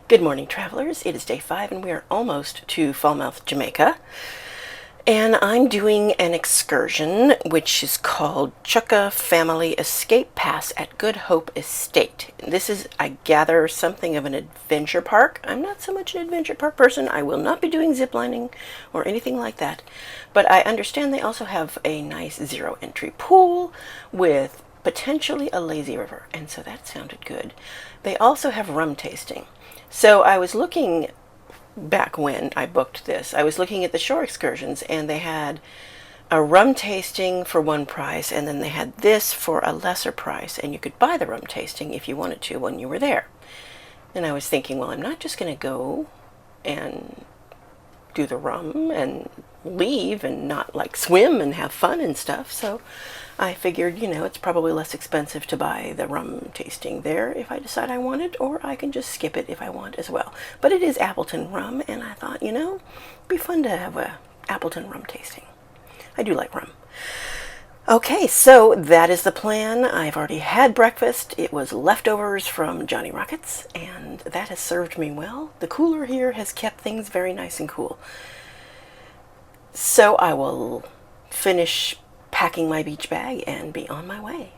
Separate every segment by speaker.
Speaker 1: Good morning, travelers. It is day 5 and we are almost to Falmouth, Jamaica. And I'm doing an excursion which is called Chukka Family Escape Pass at Good Hope Estate. This is, I gather, something of an adventure park. I'm not so much an adventure park person. I will not be doing ziplining or anything like that. But I understand they also have a nice zero-entry pool with potentially a lazy river. And so that sounded good. They also have rum tasting. So I was looking back when I booked this, I was looking at the shore excursions and they had a rum tasting for one price and then they had this for a lesser price, and you could buy the rum tasting if you wanted to when you were there. And I was thinking, well, I'm not just going to go and do the rum and leave and not like swim and have fun and stuff. So I figured, it's probably less expensive to buy the rum tasting there if I decide I want it, or I can just skip it if I want as well. But it is Appleton rum, and I thought, it'd be fun to have a Appleton rum tasting. I do like rum. Okay, so that is the plan. I've already had breakfast. It was leftovers from Johnny Rockets, and that has served me well. The cooler here has kept things very nice and cool. So I will finish packing my beach bag and be on my way.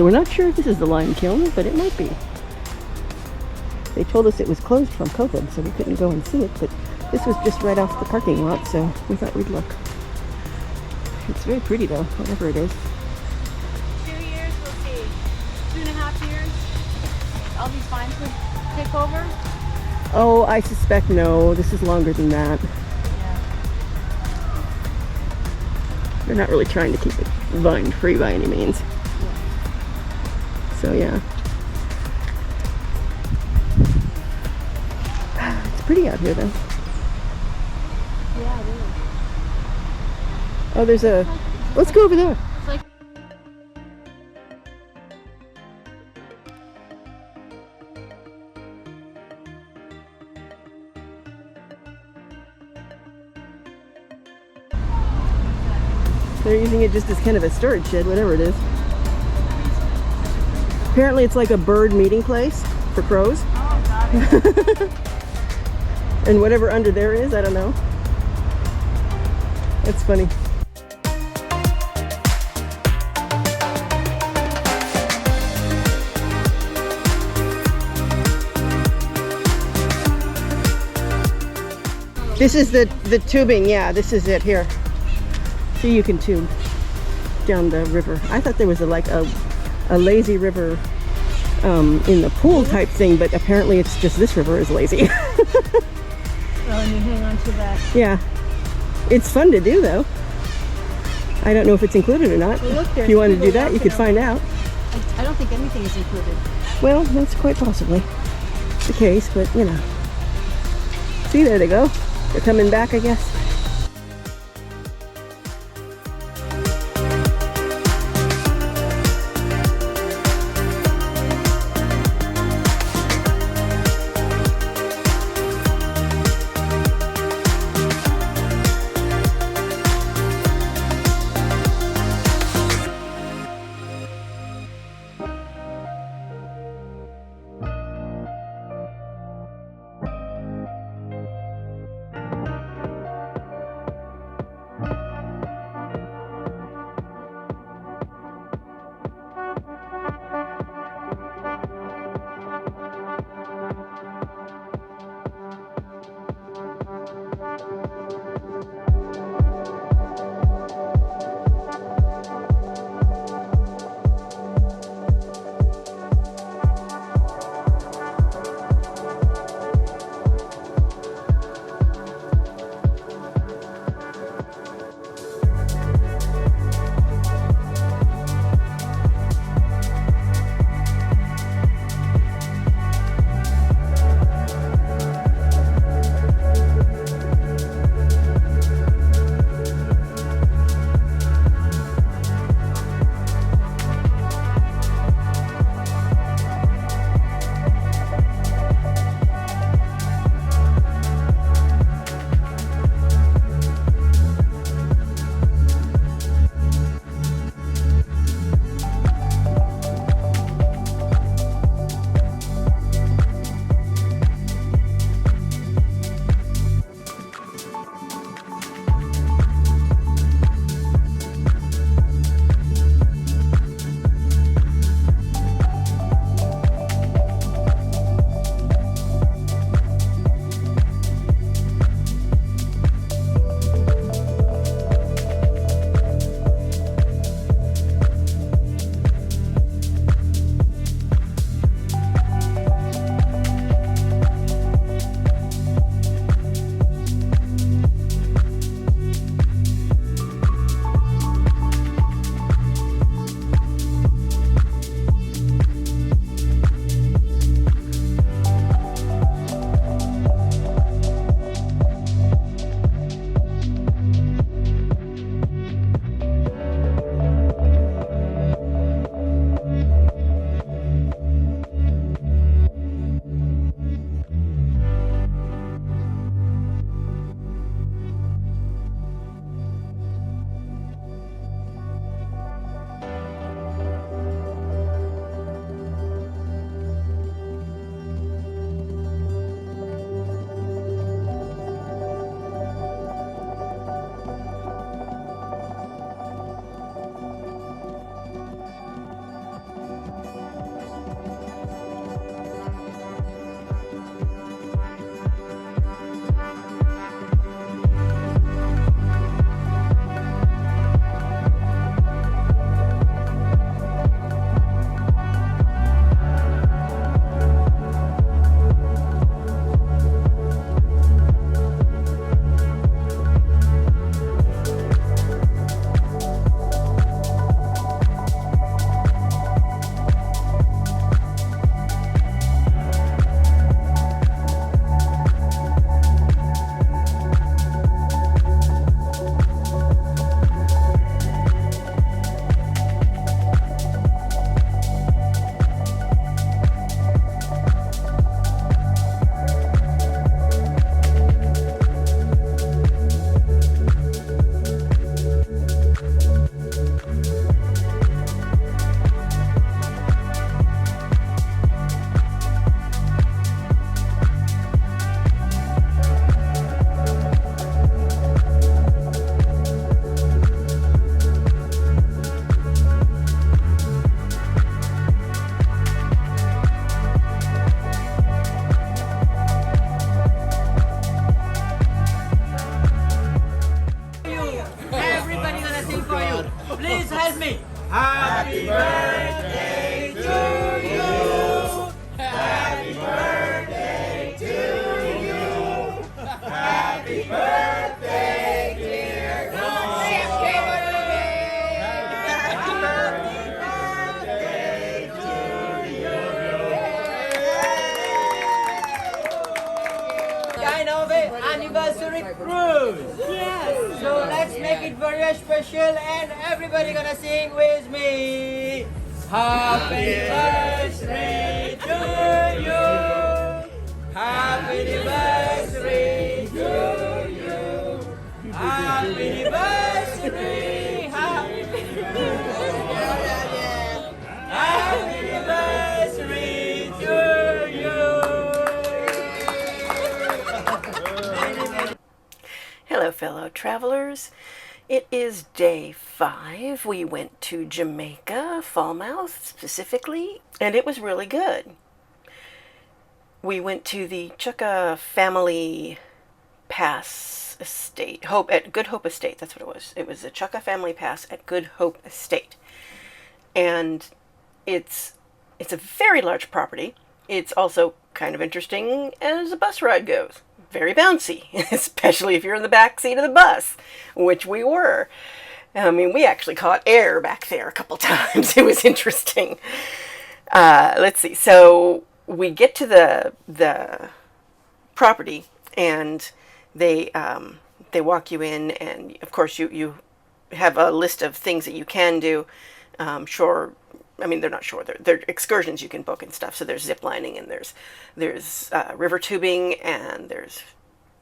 Speaker 1: So we're not sure if this is the lime kiln, but it might be. They told us it was closed from COVID, so we couldn't go and see it, but this was just right off the parking lot, so we thought we'd look. It's very pretty though, whatever it is.
Speaker 2: 2 years, we'll see. 2.5 years, all these fines will take over?
Speaker 1: Oh, I suspect no. This is longer than that.
Speaker 2: Yeah.
Speaker 1: They're not really trying to keep it vine-free by any means.
Speaker 2: Yeah.
Speaker 1: So yeah. It's pretty out here though.
Speaker 2: Yeah, it is.
Speaker 1: Oh, there's a... Let's go over there.
Speaker 2: It's like
Speaker 1: They're using it just as kind of a storage shed, whatever it is. Apparently it's like a bird meeting place for crows.
Speaker 2: oh, got it.
Speaker 1: And whatever under there is, I don't know. That's funny. This is the tubing, yeah, this is it here. So you can tube down the river. I thought there was like a lazy river in the pool type thing, but apparently it's just this river is lazy.
Speaker 2: Oh, and you hang on to that.
Speaker 1: Yeah. It's fun to do though. I don't know if it's included or not.
Speaker 2: Well, look,
Speaker 1: if you want to do that, you could find out.
Speaker 2: I don't think anything is included.
Speaker 1: Well, that's quite possibly the case, but you know. See, there they go. They're coming back, I guess.
Speaker 3: Happy birthday to you. Happy birthday to you. Happy birthday, dear Noel. Happy birthday to you. Kind of an anniversary cruise.
Speaker 2: Yes.
Speaker 3: So let's make it very special, and everybody gonna sing with me. Happy birthday to you. Happy anniversary to you. Happy anniversary. Happy anniversary to you.
Speaker 1: Hello, fellow travelers. It is day 5. We went to Jamaica, Falmouth specifically, and it was really good. We went to the Chukka family pass estate, at Good Hope Estate. That's what it was. It was the Chukka family pass at Good Hope Estate, and it's a very large property. It's also kind of interesting as a bus ride goes. Very bouncy, especially if you're in the back seat of the bus, which we were. I mean, we actually caught air back there a couple times. It was interesting. Let's see. So we get to the property, and they walk you in, and of course you have a list of things that you can do. Sure. I mean, they're not sure. They're excursions you can book and stuff. So there's zip lining, and there's river tubing, and there's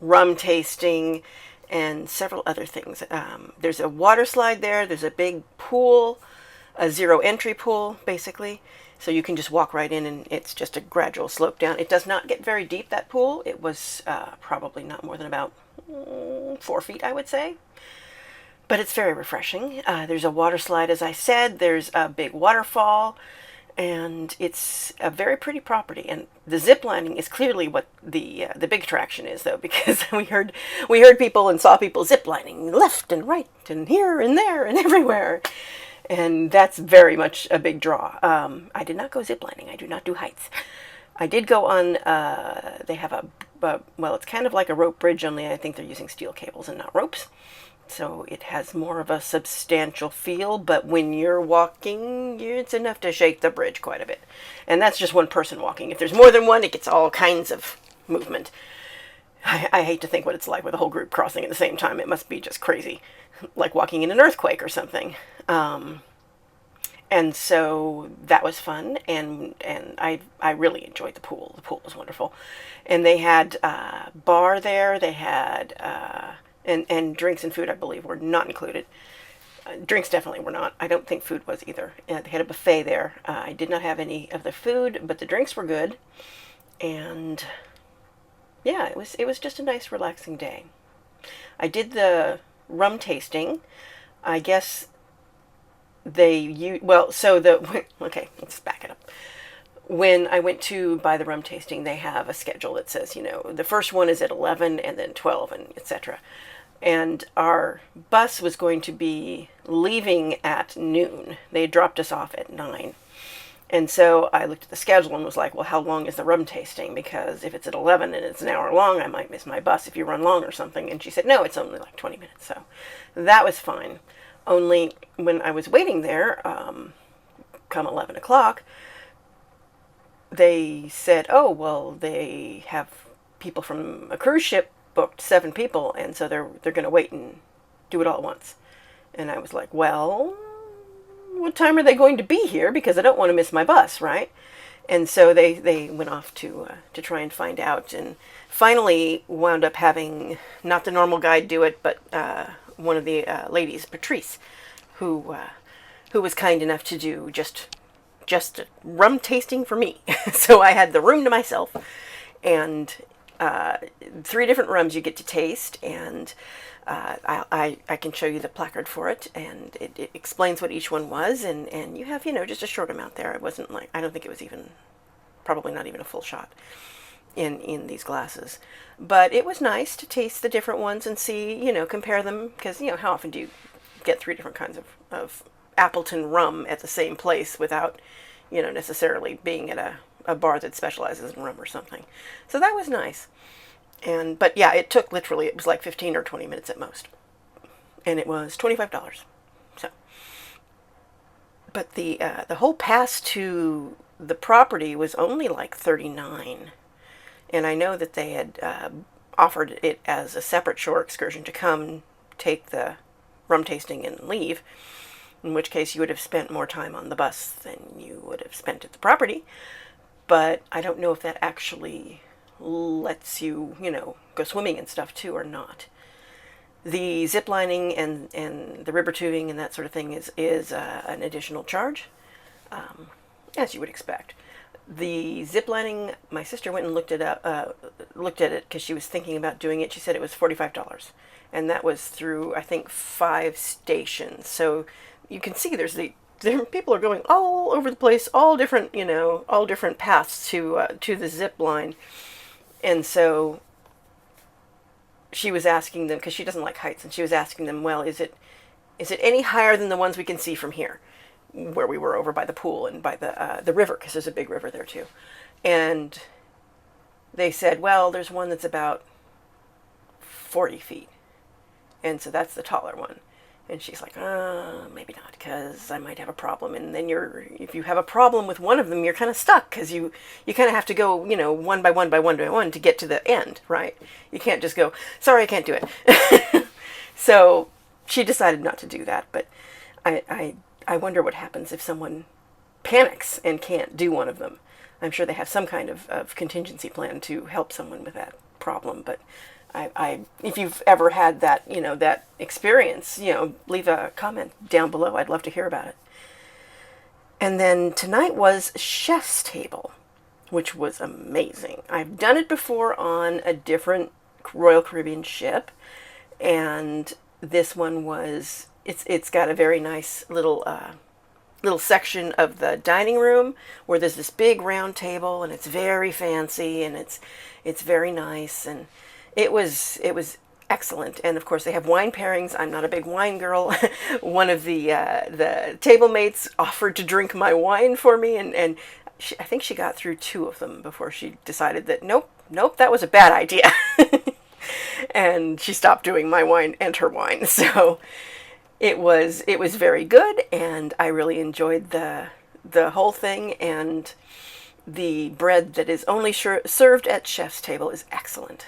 Speaker 1: rum tasting, and several other things. There's a water slide there. There's a big pool, a zero entry pool, basically. So you can just walk right in, and it's just a gradual slope down. It does not get very deep, that pool. It was probably not more than about 4 feet, I would say. But it's very refreshing. There's a water slide, as I said. There's a big waterfall, and it's a very pretty property. And the zip lining is clearly what the big attraction is, though, because we heard people and saw people zip lining left and right and here and there and everywhere, and that's very much a big draw. I did not go zip lining. I do not do heights. I did go on. They have well, it's kind of like a rope bridge, only I think they're using steel cables and not ropes. So it has more of a substantial feel, but when you're walking, it's enough to shake the bridge quite a bit. And that's just one person walking. If there's more than one, it gets all kinds of movement. I hate to think what it's like with a whole group crossing at the same time. It must be just crazy, like walking in an earthquake or something. And so that was fun, and I really enjoyed the pool. The pool was wonderful. And they had a bar there. They had... And drinks and food, I believe, were not included. Drinks definitely were not. I don't think food was either. They had a buffet there. I did not have any of the food, but the drinks were good. And yeah, it was just a nice, relaxing day. I did the rum tasting. I guess okay, let's back it up. When I went to buy the rum tasting, they have a schedule that says, the first one is at 11 and then 12 and etc. And our bus was going to be leaving at noon. They dropped us off at 9. And so I looked at the schedule and was like, well, how long is the rum tasting? Because if it's at 11 and it's an hour long, I might miss my bus if you run long or something. And she said, no, it's only like 20 minutes. So that was fine. Only when I was waiting there, come 11 o'clock, they said, oh, well, they have people from a cruise ship booked 7 people, and so they're going to wait and do it all at once. And I was like, well, what time are they going to be here? Because I don't want to miss my bus, right? And so they went off to try and find out, and finally wound up having not the normal guide do it, but one of the ladies, Patrice, who was kind enough to do just rum tasting for me. So I had the room to myself, and 3 different rums you get to taste, and I can show you the placard for it, and it explains what each one was, and you have, just a short amount there. It wasn't like, I don't think it was probably not even a full shot in these glasses. But it was nice to taste the different ones and see, compare them, because, how often do you get 3 different kinds of Appleton rum at the same place without, you know, necessarily being at a bar that specializes in rum or something. So that was nice. But yeah, it took literally, it was like 15 or 20 minutes at most. And it was $25. So, but the whole pass to the property was only like $39. And I know that they had offered it as a separate shore excursion to come take the rum tasting and leave, in which case you would have spent more time on the bus than you would have spent at the property. But I don't know if that actually lets you, you know, go swimming and stuff too or not. The zip lining and the river tubing and that sort of thing is an additional charge, as you would expect. The zip lining, my sister went and looked it because she was thinking about doing it. She said it was $45, and that was through, I think, 5 stations. So you can see there people are going all over the place, all different paths to the zip line. And so she was asking them, because she doesn't like heights, and she was asking them, well, is it any higher than the ones we can see from here, where we were over by the pool and by the river, because there's a big river there too. And they said, well, there's one that's about 40 feet, and so that's the taller one. And she's like, maybe not, because I might have a problem. And then if you have a problem with one of them, you're kind of stuck, because you kind of have to go, you know, one by one to get to the end, right? You can't just go, sorry, I can't do it. So she decided not to do that. But I wonder what happens if someone panics and can't do one of them. I'm sure they have some kind of contingency plan to help someone with that problem. But if you've ever had that, you know, that experience, you know, leave a comment down below. I'd love to hear about it. And then tonight was Chef's Table, which was amazing. I've done it before on a different Royal Caribbean ship, and this one was, it's got a very nice little section of the dining room where there's this big round table, and it's very fancy, and it's very nice, and it was excellent. And of course they have wine pairings. I'm not a big wine girl. One of the table mates offered to drink my wine for me, and I think she got through 2 of them before she decided that nope, that was a bad idea. And she stopped doing my wine and her wine. So it was very good, and I really enjoyed the whole thing. And the bread that is only served at Chef's Table is excellent.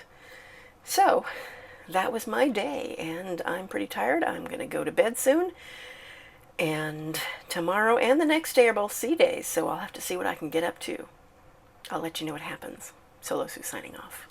Speaker 1: So that was my day, and I'm pretty tired. I'm going to go to bed soon. And tomorrow and the next day are both sea days, so I'll have to see what I can get up to. I'll let you know what happens. Solo Sue signing off.